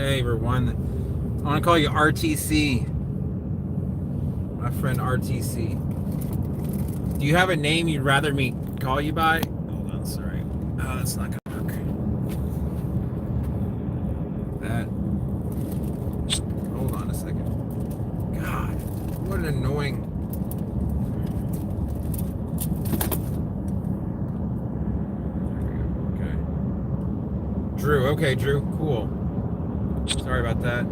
Hey everyone, I want to call you RTC, my friend RTC. Do you have a name you'd rather me call you by? Hold on, sorry. Oh, that's not gonna work. That. Hold on a second. God, what an annoying. Okay. Drew. Okay, Drew. Cool. Sorry about that.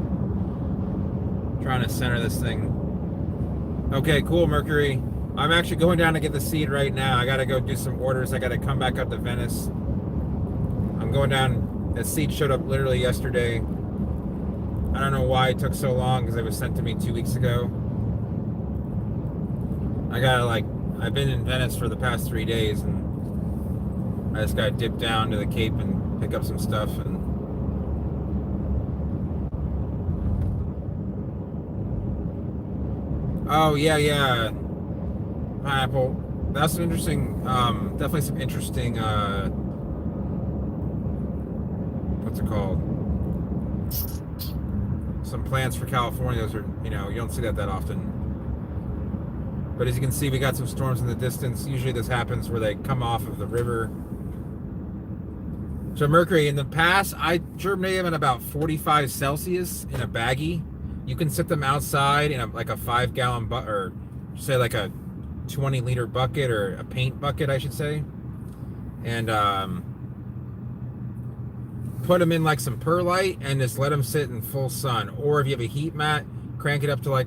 Trying to center this thing. Okay, cool, Mercury. I'm actually going down to get the seed right now. I gotta go do some orders. I gotta come back up to Venice. I'm going down. The seed showed up literally yesterday. I don't know why it took so long because it was sent to me 2 weeks ago. I've been in Venice for the past 3 days, and I just gotta dip down to the Cape and pick up some stuff. And oh yeah, pineapple. That's some interesting. Definitely some interesting. What's it called? Some plants for California. Those are, you don't see that often. But as you can see, we got some storms in the distance. Usually this happens where they come off of the river. So Mercury, in the past, I germinate them at about 45 Celsius in a baggie. You can sit them outside in a 5-gallon bucket, or say like a 20-liter bucket, or a paint bucket, I should say. And put them in like some perlite and just let them sit in full sun. Or if you have a heat mat, crank it up to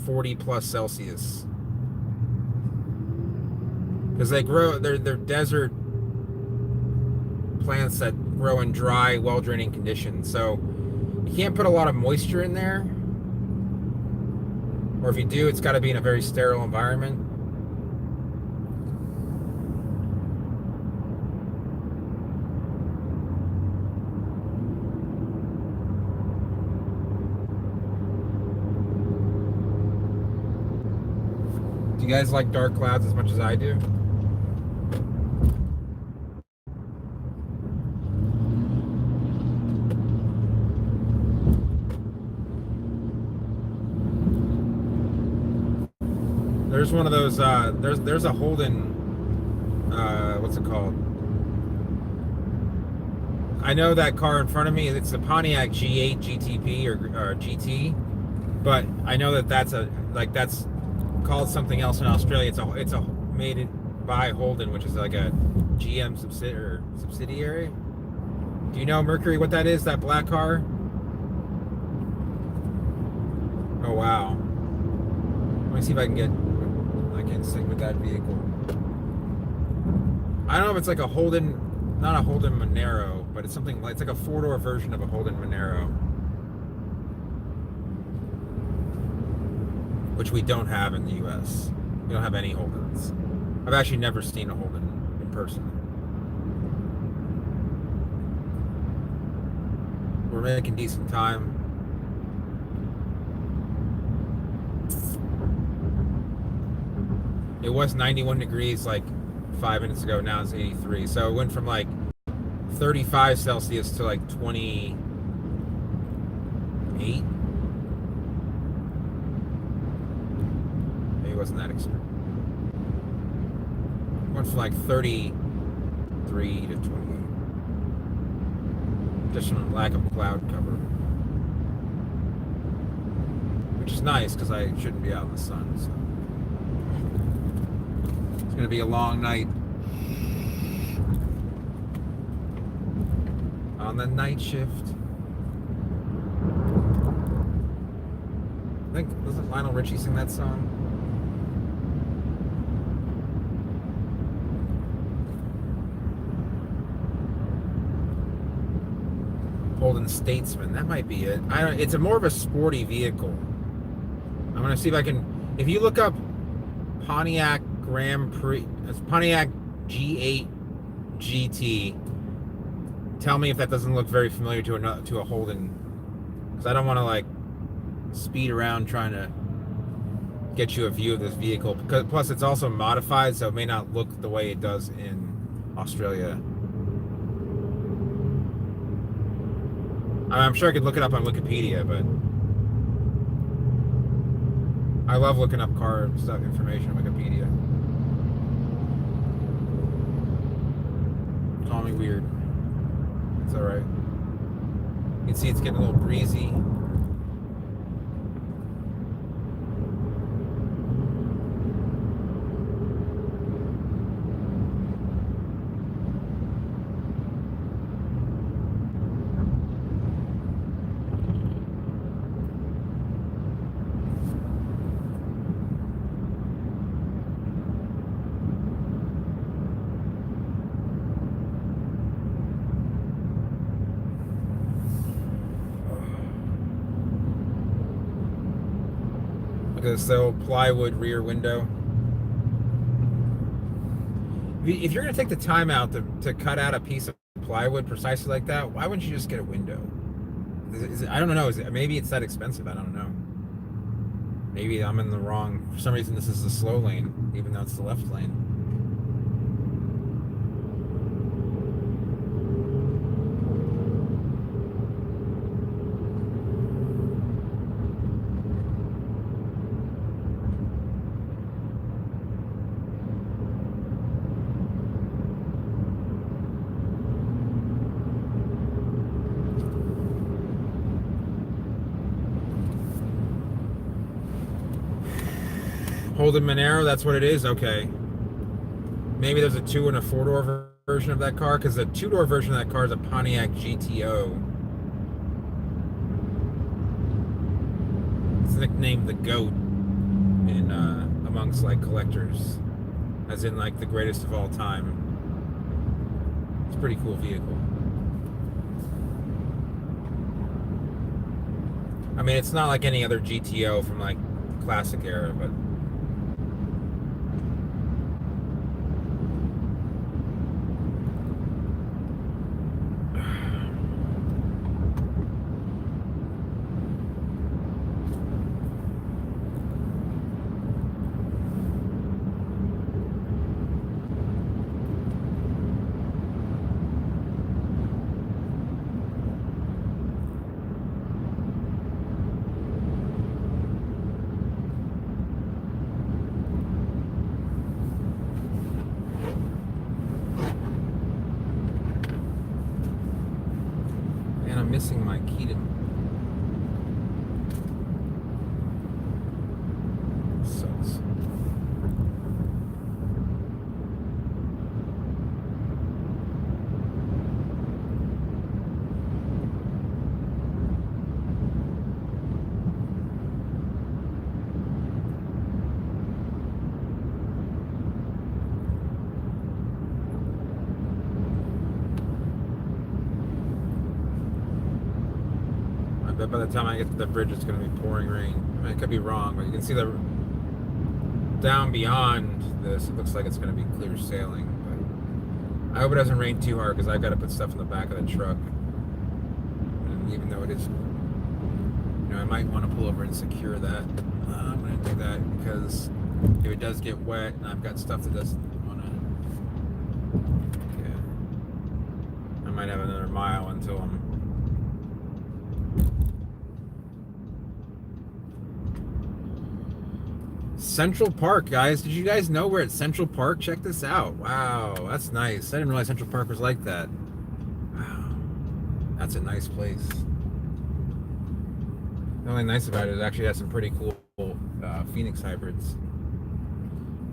40 plus Celsius. Because they're desert plants that grow in dry, well-draining conditions. So you can't put a lot of moisture in there. Or if you do, it's got to be in a very sterile environment. Do you guys like dark clouds as much as I do? There's one of those. There's a Holden. What's it called? I know that car in front of me. It's a Pontiac G8 GTP or GT, but I know that's called something else in Australia. It's a made by Holden, which is like a GM subsidiary. Do you know, Mercury, what that is? That black car? Oh wow. Let me see if I can sing with that vehicle. I don't know if it's like a Holden, not a Holden Monero, but it's like a 4-door version of a Holden Monero, which we don't have in the US. We don't have any Holdens. I've actually never seen a Holden in person. We're making decent time. It was 91 degrees like 5 minutes ago. Now it's 83. So it went from like 35 Celsius to like 28. Maybe it wasn't that extreme. It went from like 33 to 28. Just from lack of cloud cover. Which is nice because I shouldn't be out in the sun. So. It's going to be a long night. On the night shift. I think, doesn't Lionel Richie sing that song? Holden Statesman, that might be it. It's more of a sporty vehicle. I'm going to see if I can, if you look up Pontiac Grand Prix, Pontiac G8 GT. Tell me if that doesn't look very familiar to a Holden, because I don't want to speed around trying to get you a view of this vehicle. Because plus it's also modified, so it may not look the way it does in Australia. I'm sure I could look it up on Wikipedia, but I love looking up car stuff information on Wikipedia. Call me weird. It's all right. You can see it's getting a little breezy. Look at this old plywood rear window. If you're going to take the time out to cut out a piece of plywood precisely like that, why wouldn't you just get a window? I don't know. Maybe it's that expensive. I don't know. Maybe I'm in the wrong. For some reason, this is the slow lane, even though it's the left lane. Holden Monero, that's what it is? Okay. Maybe there's a 2 and a 4-door version of that car, because the 2-door version of that car is a Pontiac GTO. It's nicknamed the GOAT in amongst like collectors, as in like the greatest of all time. It's a pretty cool vehicle. I mean, it's not like any other GTO from like classic era, but I'm missing my key to. Sucks. But by the time I get to the bridge, it's going to be pouring rain. I mean, I could be wrong, but you can see the down beyond this, it looks like it's going to be clear sailing. But I hope it doesn't rain too hard, because I've got to put stuff in the back of the truck. And even though it is, I might want to pull over and secure that. I'm going to do that because if it does get wet and I've got stuff that doesn't want to, I might have another mile until I'm. Central Park, guys. Did you guys know we're at Central Park? Check this out. Wow, that's nice. I didn't realize Central Park was like that. Wow, that's a nice place. The only nice about it is actually has some pretty cool Phoenix hybrids.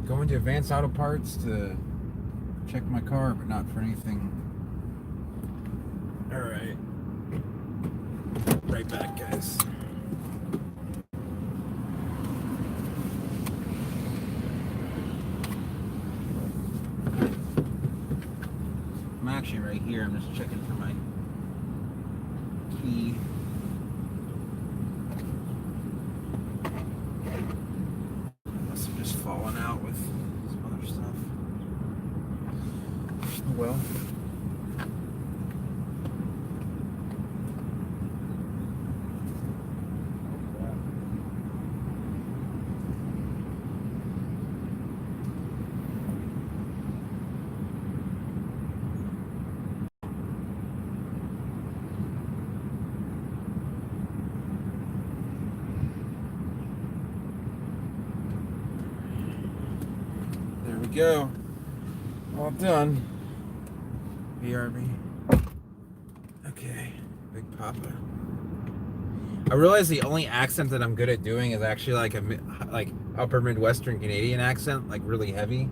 Going to Advanced Auto Parts to check my car, but not for anything. All right. Right back, guys. I'm actually right here. I'm just checking for my key. Must have just fallen out with some other stuff. Well. go. All done. BRB. Okay. Big Papa. I realize the only accent that I'm good at doing is actually like like upper Midwestern Canadian accent, like really heavy.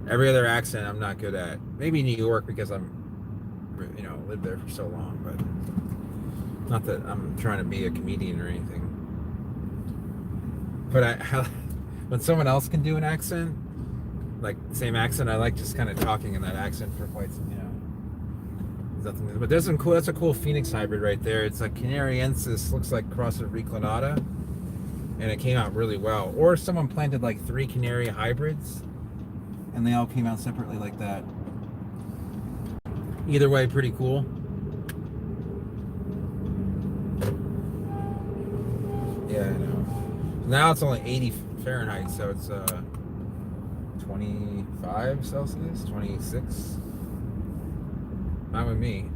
Every other accent I'm not good at. Maybe New York because I'm, lived there for so long, but not that I'm trying to be a comedian or anything. But when someone else can do an accent, like the same accent, I like just kind of talking in that accent for quite some, nothing. But there's some cool. That's a cool Phoenix hybrid right there. It's like Canariensis, looks like cross of Reclinata, and it came out really well. Or someone planted like 3 Canary hybrids, and they all came out separately like that. Either way, pretty cool. Yeah, I know. Now it's only 80 Fahrenheit, so it's 25 Celsius, 26. Not with me.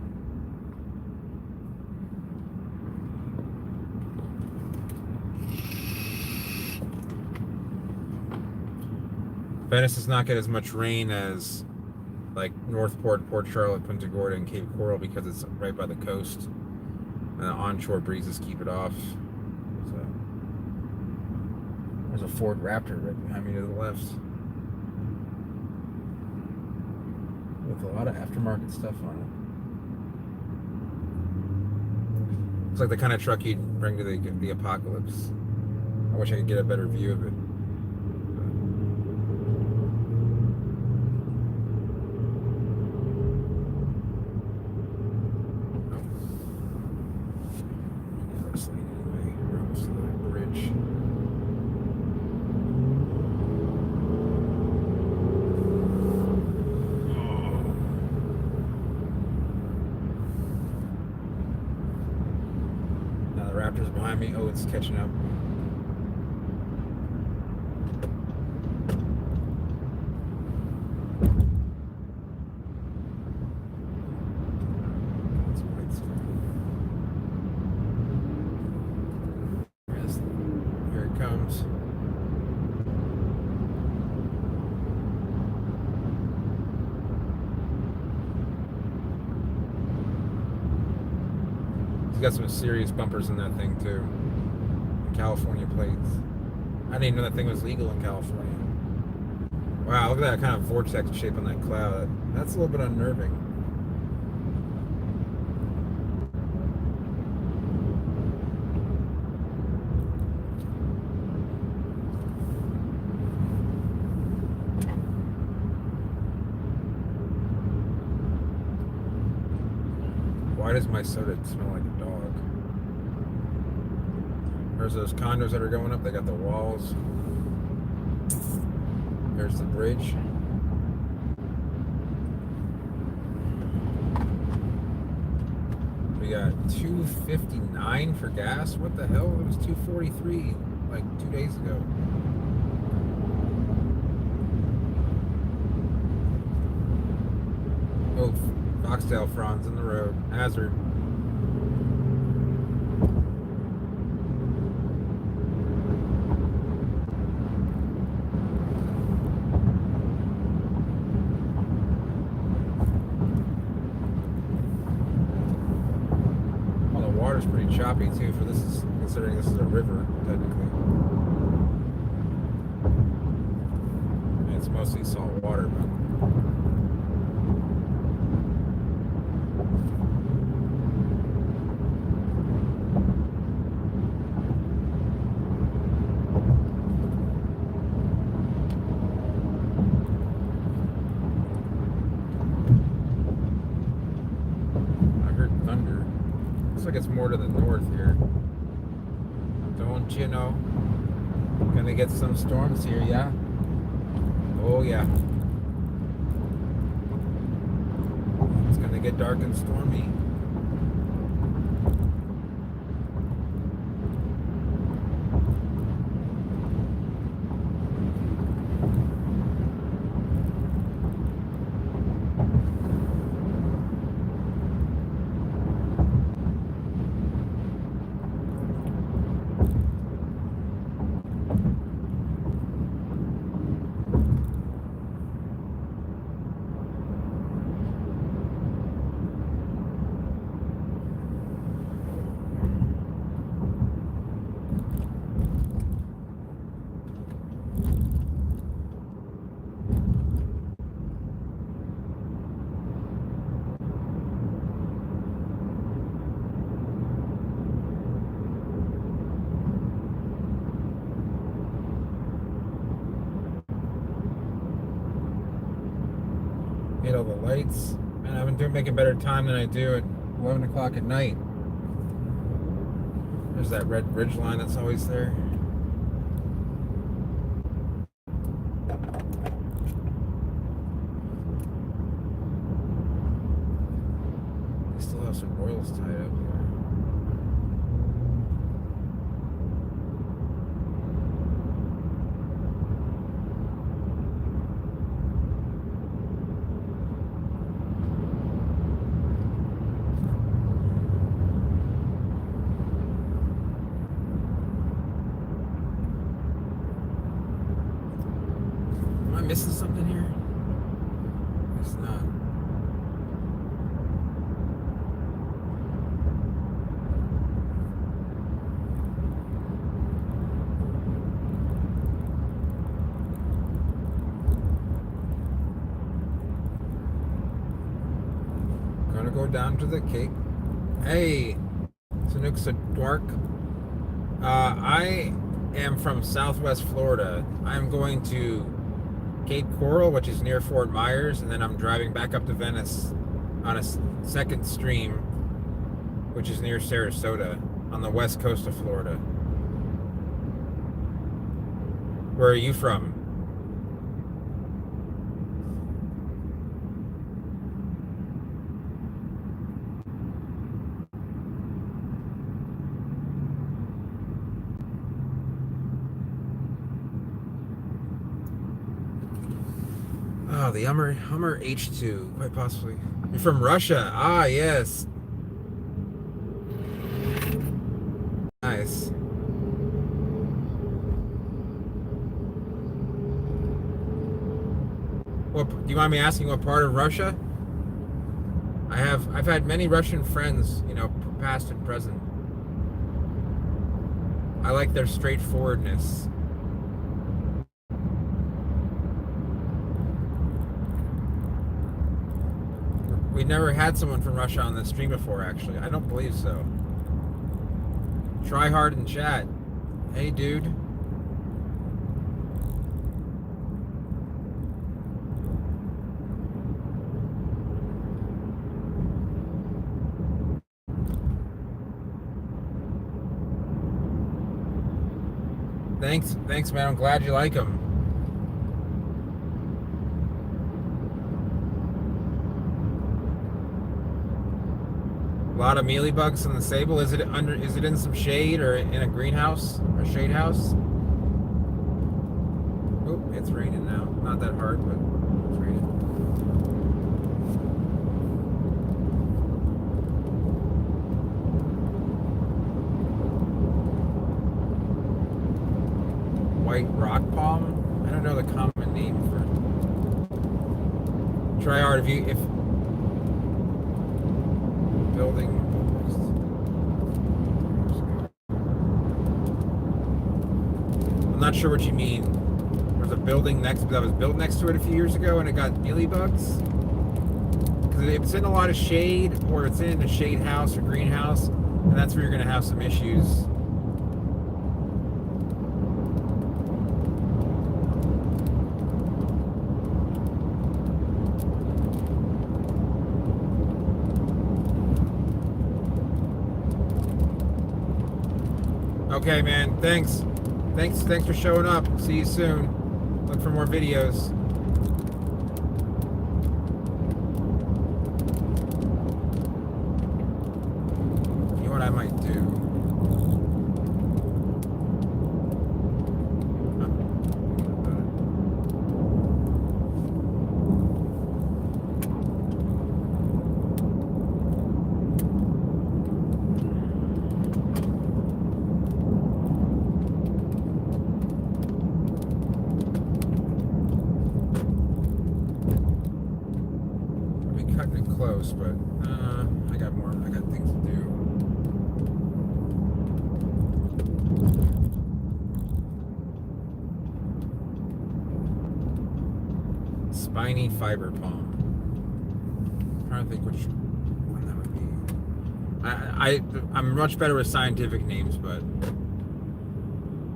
Venice does not get as much rain as like Northport, Port Charlotte, Punta Gorda, and Cape Coral because it's right by the coast, and the onshore breezes keep it off. So there's a Ford Raptor right behind me to the left with a lot of aftermarket stuff on it. It's like the kind of truck you'd bring to the apocalypse. I wish I could get a better view of it. Raptors behind me. Oh, it's catching up. Here it comes. He's got some serious bumpers in that thing too. California plates. I didn't even know that thing was legal in California. Wow, look at that kind of vortex shape on that cloud. That's a little bit unnerving. Why does my soda smell like a dog? There's those condos that are going up. They got the walls. There's the bridge. We got $2.59 for gas. What the hell? It was $2.43 like 2 days ago. Oh, Foxtail fronds in the road. Hazard. Well, the water's pretty choppy too. Considering this is a river, technically. And it's mostly salt water, but. It's more to the north here. Don't you know? Gonna get some storms here, yeah? Oh yeah. It's gonna get dark and stormy. Hit all the lights. And I've been making better time than I do at 11 o'clock at night. There's that red ridge line that's always there. They still have some Royals tied up here. Am I missing something here? It's not. Gonna go down to the Cape. Hey, Sanuksa Dwark. I am from Southwest Florida. I'm going to Cape Coral, which is near Fort Myers, and then I'm driving back up to Venice on a second stream, which is near Sarasota on the west coast of Florida. Where are you from? Oh, the Hummer H2, quite possibly. You're from Russia. Ah, yes. Nice. What do you mind me asking? What part of Russia? I've had many Russian friends, past and present. I like their straightforwardness. We never had someone from Russia on the stream before, actually. I don't believe so. Try hard in chat. Hey, dude. Thanks, man. I'm glad you like them. A lot of mealybugs in the sable. Is it in some shade or in a greenhouse or shade house? Oh, it's raining now. Not that hard, but it's raining. White rock palm? I don't know the common name for it. Try hard if building. I'm not sure what you mean. There's a building that was built next to it a few years ago and it got mealybugs. Because if it's in a lot of shade or it's in a shade house or greenhouse, and that's where you're going to have some issues. Okay, man. Thanks for showing up. See you soon. Look for more videos. You know what I might do? Close, but I got things to do. Spiny fiber palm. I'm trying to think which one that would be. I'm much better with scientific names, but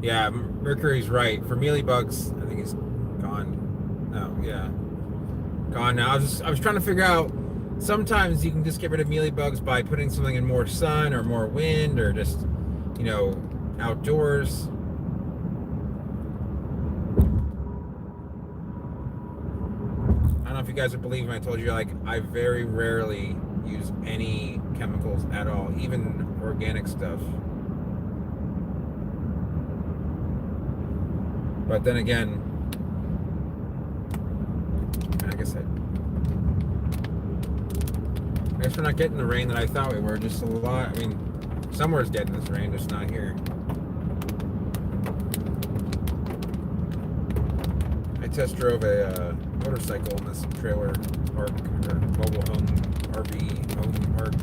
yeah, Mercury's right. For mealybugs, I think he's gone. Oh, yeah. Gone now. I was trying to figure out. Sometimes you can just get rid of mealybugs by putting something in more sun or more wind or just, outdoors. I don't know if you guys would believe me. I told you, like, I very rarely use any chemicals at all, even organic stuff. But then again, like I said, I guess we're not getting the rain that I thought we were. Just a lot. I mean, somewhere's getting this rain, just not here. I test drove a motorcycle in this trailer park or mobile home RV home park.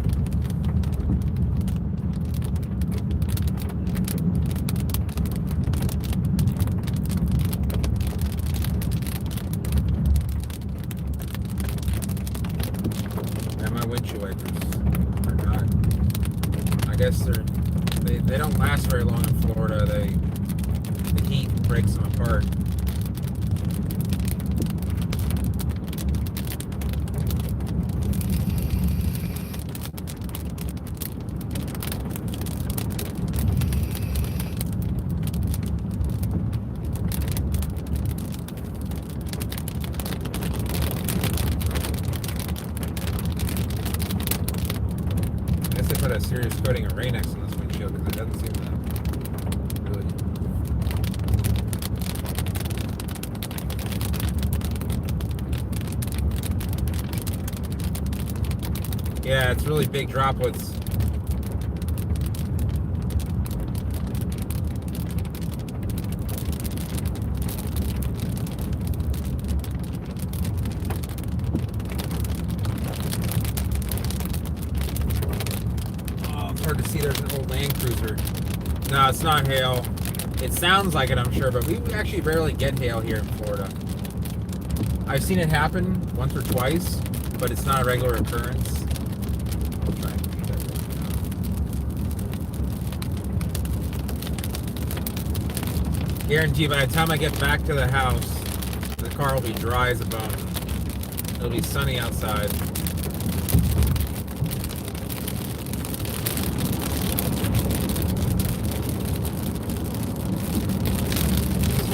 And my windshield wipers are not. I guess they don't last very long in Florida. The heat breaks them apart. Put a serious coating of Rain-X on this windshield because it doesn't seem to really. Yeah, it's really big droplets. Hard to see. There's an old Land Cruiser. No, it's not hail. It sounds like it, I'm sure, but we actually rarely get hail here in Florida. I've seen it happen once or twice, but it's not a regular occurrence. I'll try and do that right now. Guarantee by the time I get back to the house, the car will be dry as a bone. It'll be sunny outside.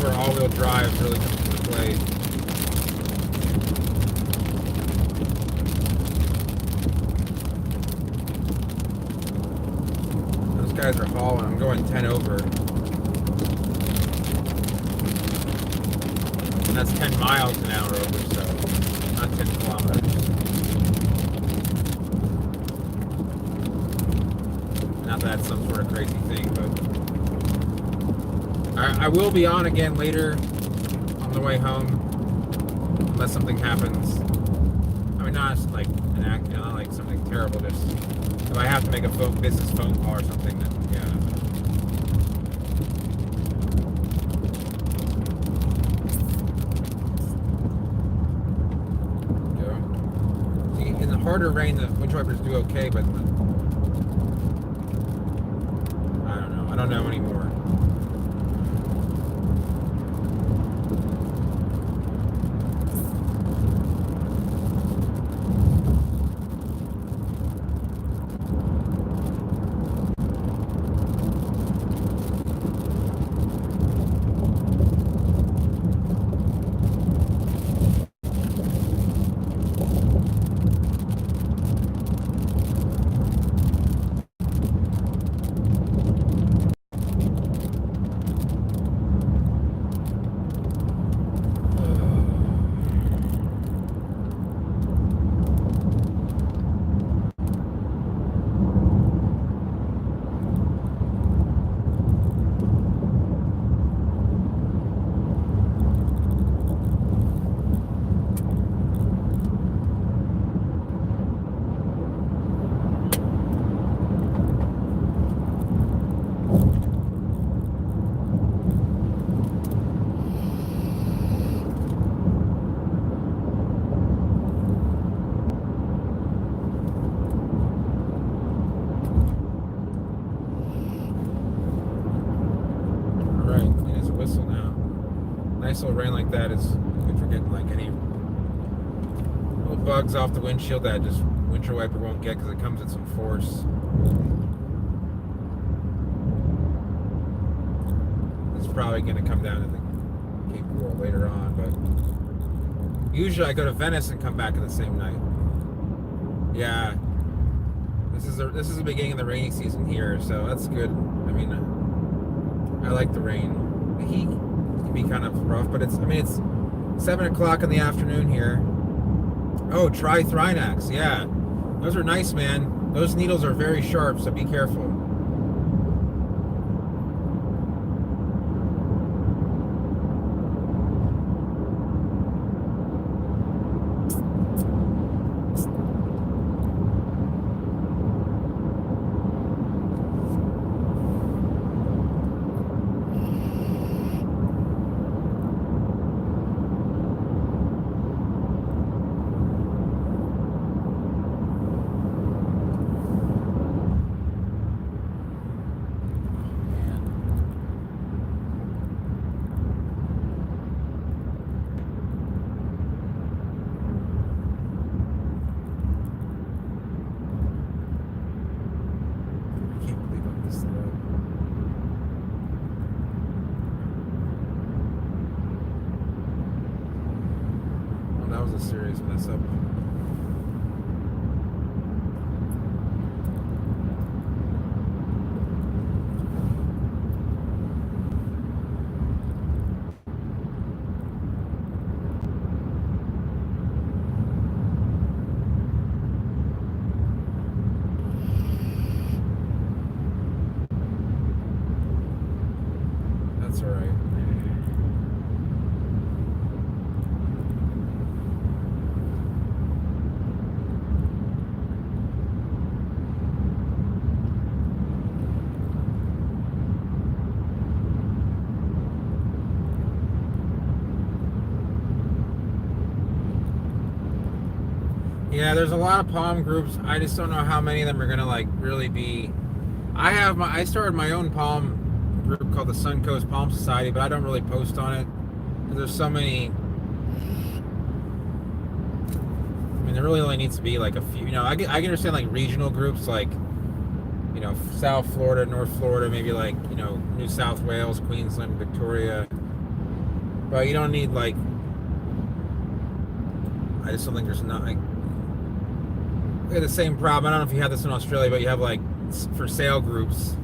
Where all-wheel drive really comes into play. Those guys are hauling. I'm going 10 over. And that's 10 miles an hour over, so not 10 kilometers. Not that that's some sort of crazy thing, but I will be on again later on the way home, unless something happens. I mean, not like an accident, not like something terrible. Just if I have to make a business phone call or something, then yeah. See, in the harder rain, the windshield wipers do okay, but I don't know. I don't know anymore. Nice little rain like that is good for getting like any bugs off the windshield that just windshield wiper won't get because it comes with some force. It's probably going to come down to the Cape Coral later on, but usually I go to Venice and come back in the same night. Yeah, this is the beginning of the rainy season here, so that's good. I mean, I like the rain. The heat can be kind of rough, but it's 7 o'clock in the afternoon here. Oh, try Thrinax. Yeah, those are nice, man. Those needles are very sharp, so be careful. That was a serious mess up. That's all right. Yeah, there's a lot of palm groups. I just don't know how many of them are gonna like really be. I started my own palm group called the Suncoast Palm Society, but I don't really post on it because there's so many. I mean, there really only needs to be like a few. I can understand like regional groups like, South Florida, North Florida, maybe like New South Wales, Queensland, Victoria. But you don't need like. I just don't think there's not like. We had the same problem. I don't know if you have this in Australia, but you have like for sale groups.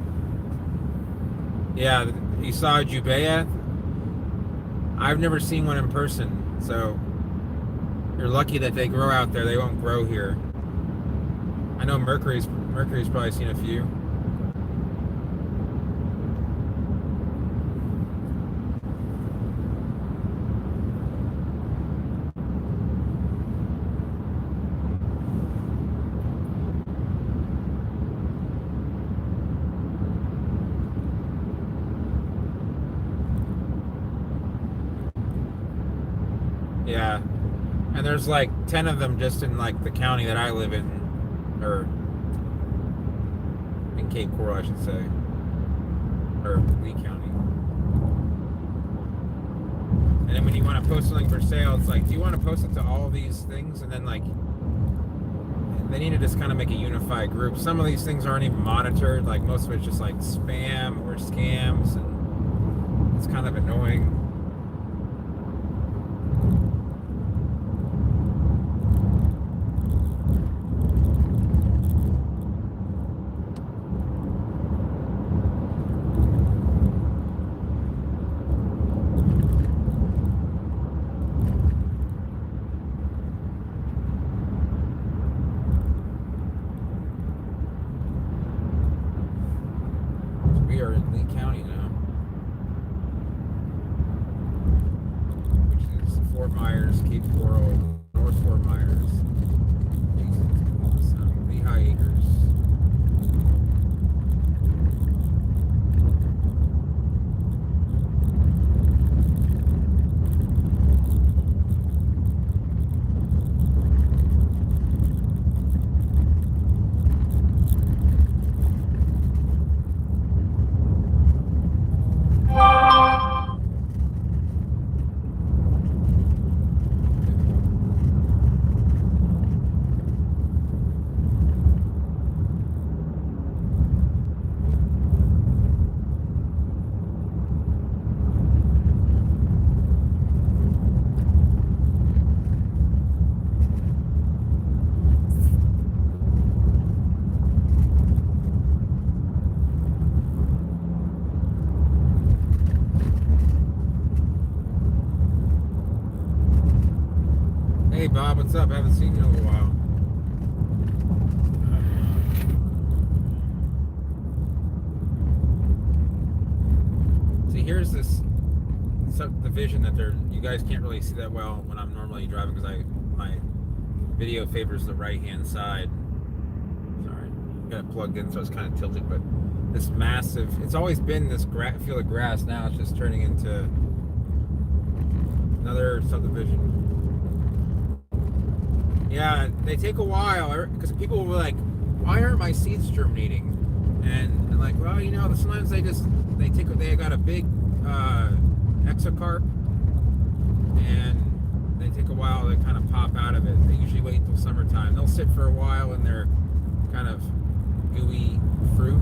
Yeah, you saw Jubea. I've never seen one in person, so you're lucky that they grow out there. They won't grow here. I know Mercury's probably seen a few. Yeah, and there's like 10 of them just in like the county that I live in, or in Cape Coral, I should say, or Lee County. And then when you want to post something for sale, it's like, do you want to post it to all these things? And then like, they need to just kind of make a unified group. Some of these things aren't even monitored. Like most of it's just like spam or scams, and it's kind of annoying. We are in Lee County now, which is Fort Myers, Cape Coral, North Fort Myers, Lehigh Acres. Bob, what's up? I haven't seen you in a little while. See, here's this subdivision that you guys can't really see that well when I'm normally driving because my video favors the right hand side. Sorry, got it plugged in so it's kind of tilted, but this massive, it's always been this field of grass. Now it's just turning into another subdivision. Yeah, they take a while because people will be like, why aren't my seeds germinating? And like, well, sometimes they got a big exocarp, and they take a while to kind of pop out of it. They usually wait until summertime. They'll sit for a while in their kind of gooey fruit.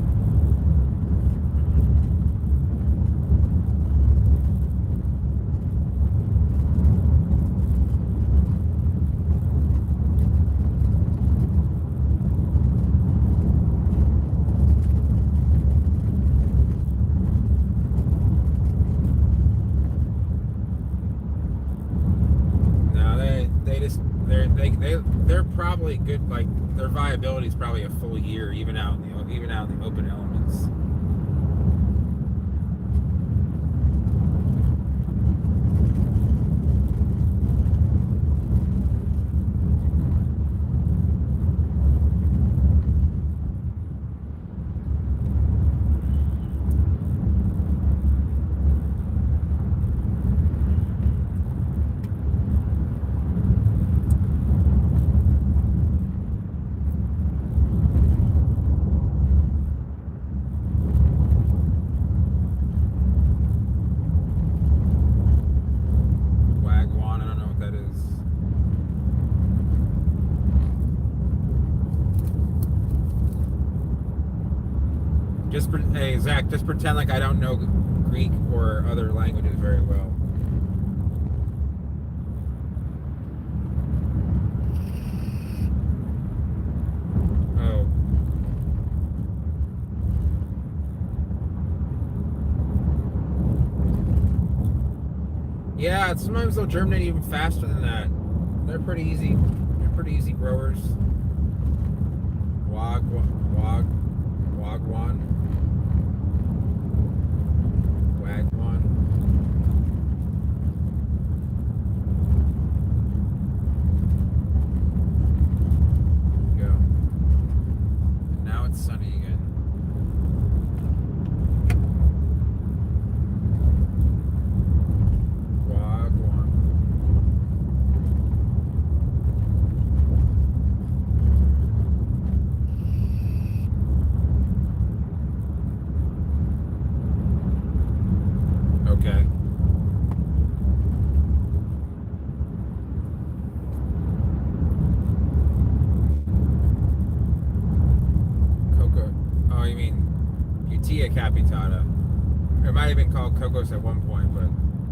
They're probably good. Like their viability is probably a full year, even out in the open elements. Hey, Zach, just pretend like I don't know Greek or other languages very well. Oh. Yeah, sometimes they'll germinate even faster than that. They're pretty easy. They're pretty easy growers. Wagwan. Sunny again. Wagwan. Okay. Capitata. It might have been called Cocos at one point, but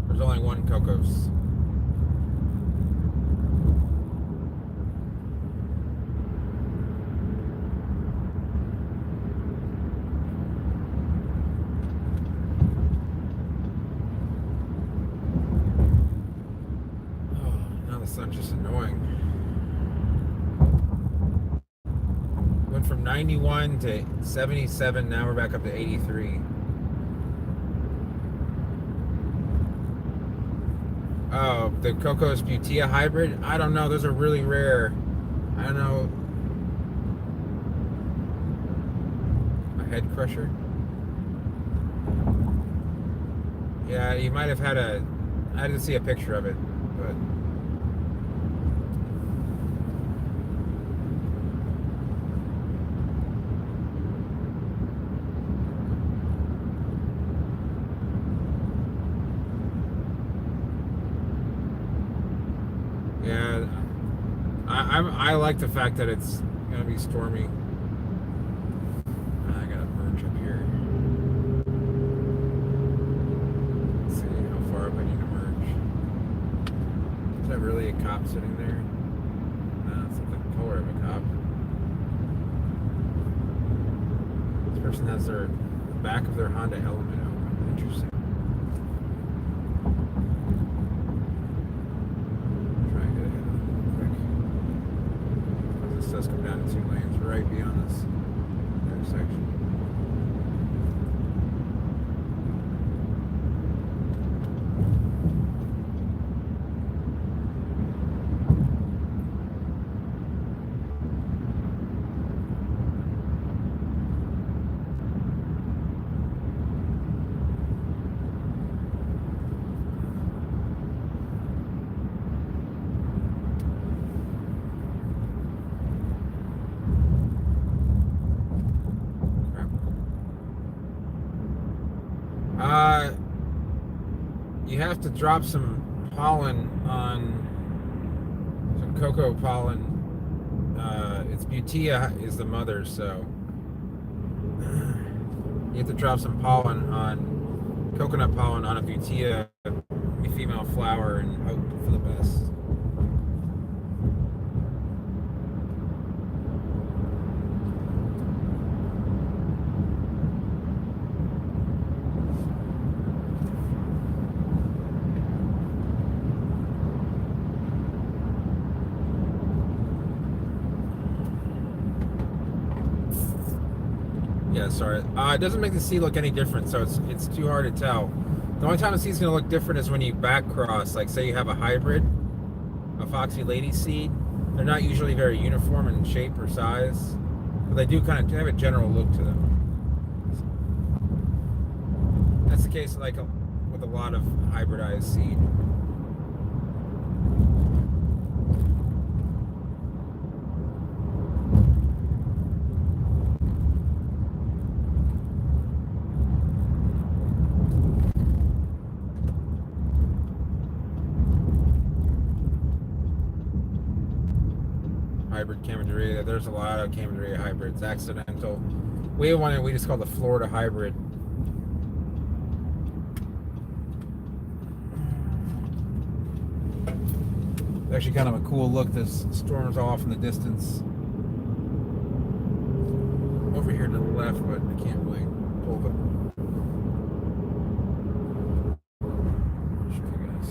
there's only one Cocos. Oh, now the sun's just annoying. From 91 to 77, now we're back up to 83. Oh, the Cocos Butea hybrid? I don't know, those are really rare. I don't know. A head crusher? Yeah, you might have had I didn't see a picture of it, but yeah, I like the fact that it's gonna be stormy. I gotta merge up here. Let's see how far up I need to merge. Is that really a cop sitting there? No, it's not the color of a cop. This person has the back of their Honda Element open. Interesting. Try and get ahead quick. this does come down to 2 lanes right beyond this intersection. You have to drop some pollen on some cocoa pollen. It's Butea is the mother, so you have to drop some pollen on coconut pollen on a Butea female flower and hope for the best. Yeah, sorry. It doesn't make the seed look any different, so it's too hard to tell. The only time the seed's going to look different is when you back cross. Like, say you have a hybrid, a Foxy Lady seed. They're not usually very uniform in shape or size, but they do kind of have a general look to them. That's the case like with a lot of hybridized seed. Hybrid Camadria. There's a lot of Camadria hybrids. Accidental. We have one we just call the Florida hybrid. It's actually kind of a cool look. This storm's off in the distance. Over here to the left, but I can't really pull the. I'll show you guys.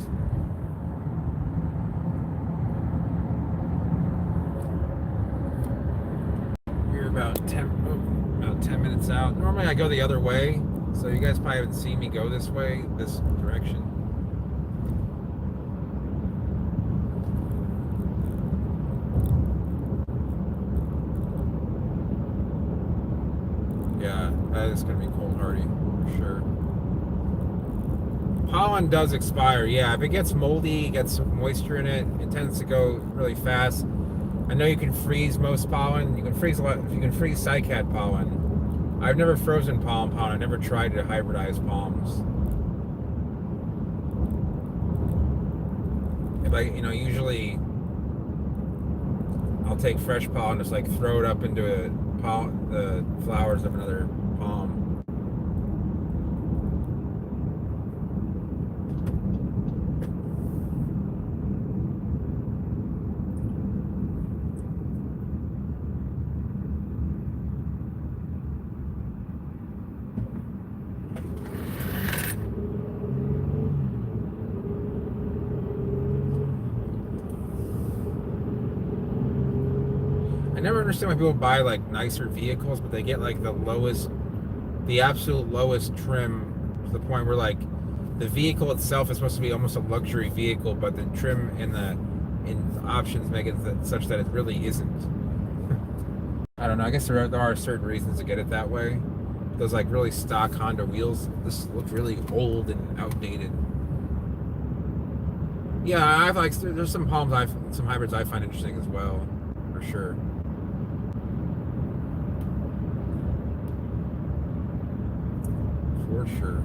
About 10 minutes out. Normally I go the other way, so you guys probably haven't seen me go this way, this direction. Yeah, that is going to be cold hardy for sure. Pollen does expire. Yeah, if it gets moldy, gets moisture in it, it tends to go really fast. I know you can freeze most pollen. You can freeze a lot. You can freeze cycad pollen. I've never frozen pollen. I never tried to hybridize palms. If I, usually I'll take fresh pollen, just like throw it up into the flowers of another palm. I never understand why people buy like nicer vehicles, but they get like the absolute lowest trim to the point where like the vehicle itself is supposed to be almost a luxury vehicle, but the trim and the options make it such that it really isn't. I don't know. I guess there are certain reasons to get it that way. Those like really stock Honda wheels, this look really old and outdated. Yeah, there's some some hybrids I find interesting as well, for sure. For sure.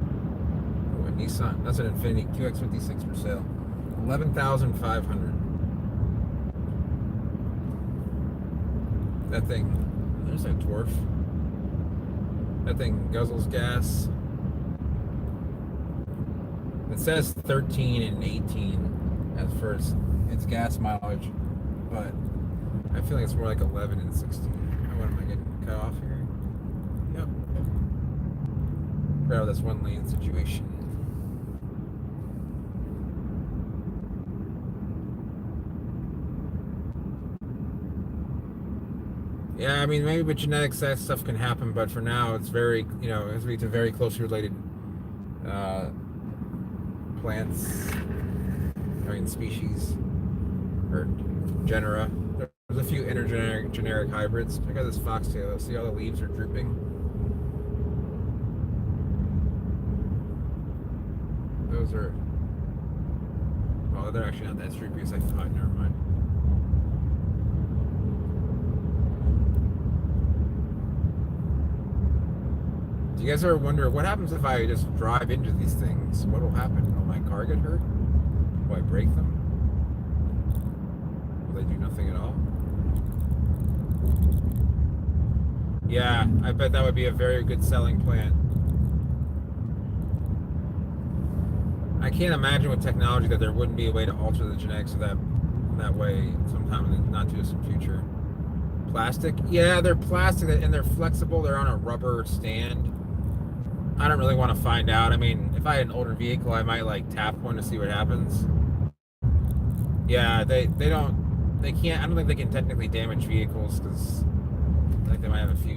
Oh, a Nissan. That's an Infiniti QX56 for sale. 11,500. That thing. There's that dwarf. That thing guzzles gas. It says 13 and 18 as first its gas mileage, but I feel like it's more like 11 and 16. What am I getting cut off here? Yep. Grab this one lane situation. Yeah, I mean, maybe with genetics that stuff can happen, but for now, it's very, it has to be to very closely related uh, plants, I mean, species or genera. There's a few intergeneric hybrids. Check out this foxtail. See how the leaves are drooping? Those are. Oh, they're actually not that droopy as I thought. Never mind. Do you guys ever wonder what happens if I just drive into these things? What will happen? Will my car get hurt? Will I break them? Will they do nothing at all? Yeah, I bet that would be a very good selling plant. I can't imagine with technology that there wouldn't be a way to alter the genetics of that way sometime in the not too distant future. Plastic? Yeah, they're plastic and they're flexible. They're on a rubber stand. I don't really want to find out. I mean, if I had an older vehicle, I might like tap one to see what happens. Yeah, they can't. I don't think they can technically damage vehicles because like they might have a few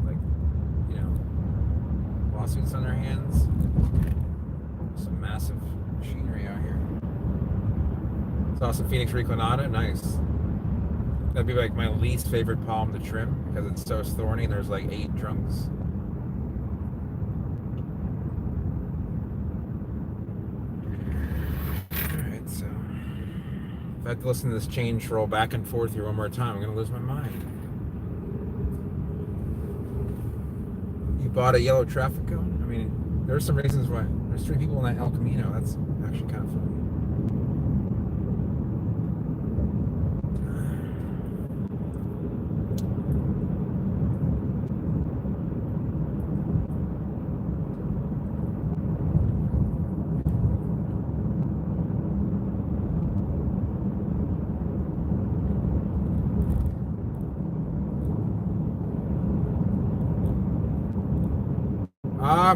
like lawsuits on their hands. Some massive machinery out here. Saw some Phoenix Reclinata, nice. That'd be like my least favorite palm to trim because it's so thorny and there's like 8 trunks. Alright, so if I have to listen to this change roll back and forth here one more time, I'm gonna lose my mind. You bought a yellow traffic cone? I mean, there's some reasons why. There's 3 people in that El Camino. That's actually kind of funny.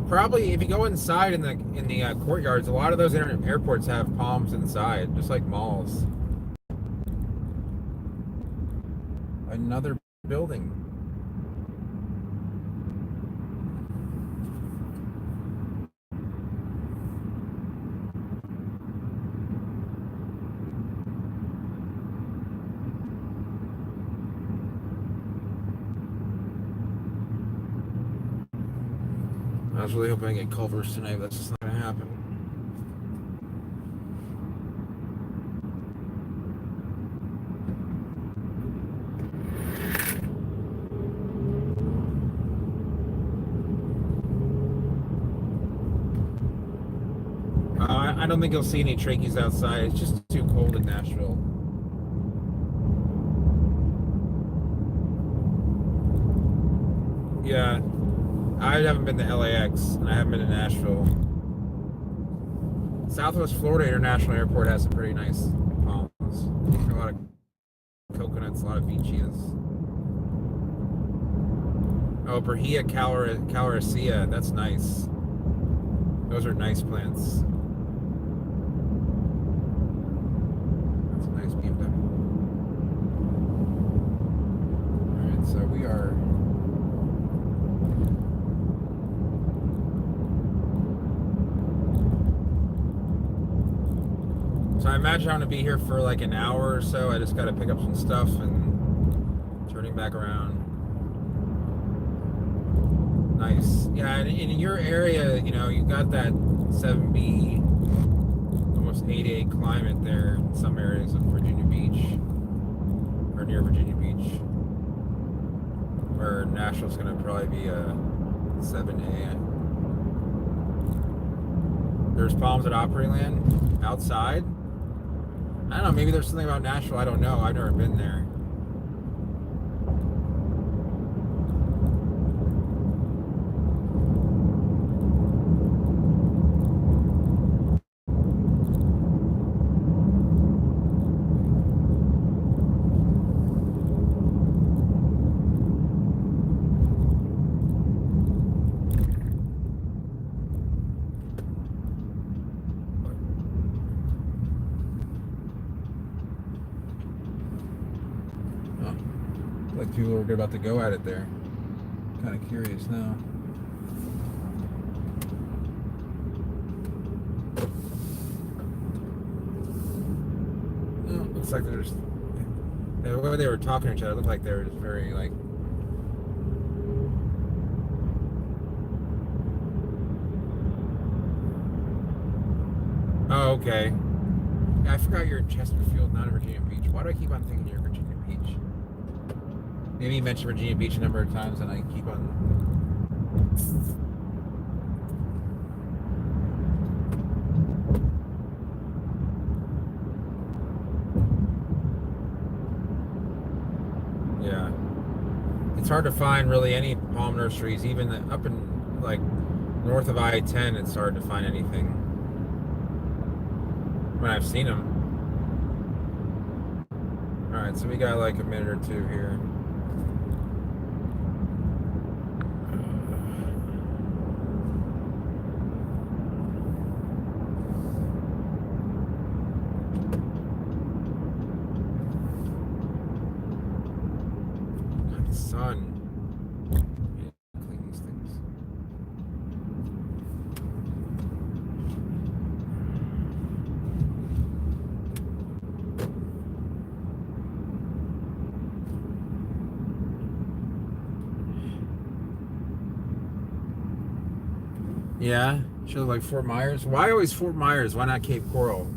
Probably if you go inside in the courtyards, a lot of those airports have palms inside, just like malls. Another building. I was really hoping I get Culver's tonight, but that's just not gonna happen. I don't think you'll see any trachees outside. It's just too cold in Nashville. Yeah, I haven't been to LAX, and I haven't been to Nashville. Southwest Florida International Airport has some pretty nice palms. A lot of coconuts, a lot of beaches. Oh, Brahia calaracea, that's nice. Those are nice plants. That's a nice BMW. Alright, so we are... So I imagine I'm going to be here for like an hour or so. I just got to pick up some stuff and turning back around. Nice. Yeah, in your area, you got that 7B, almost 8A climate there in some areas of Virginia Beach, or near Virginia Beach, where Nashville's going to probably be a 7A. There's palms at Opryland outside. I don't know, maybe there's something about Nashville I don't know. I've never been there. Like people are about to go at it there. Kind of curious now. Oh, looks like there's the way they were talking to each other. It looked like they were just very like. Oh, okay. Yeah, I forgot you're in Chesterfield, not in Virginia Beach. Why do I keep on thinking you're Virginia Beach? Maybe you mentioned Virginia Beach a number of times, and I keep on. Yeah, it's hard to find really any palm nurseries, even up in like north of I-10. It's hard to find anything when I've seen them. All right, so we got like a minute or two here. Sun. Clean these things. Yeah, shows like Fort Myers. Why always Fort Myers? Why not Cape Coral?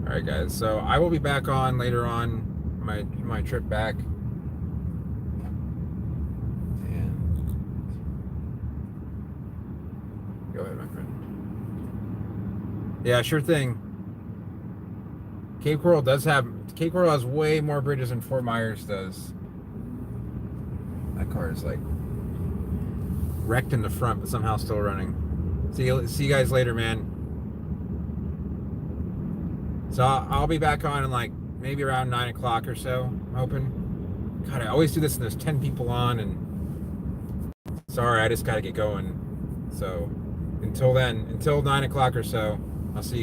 All right, guys. So I will be back on later on my trip back. And go ahead, my friend. Yeah, sure thing. Cape Coral has way more bridges than Fort Myers does. That car is like wrecked in the front, but somehow still running. See you guys later, man. So I'll be back on in like maybe around 9 o'clock or so, I'm hoping. God, I always do this and there's 10 people on, and sorry, I just got to get going. So until then, until 9 o'clock or so, I'll see you guys.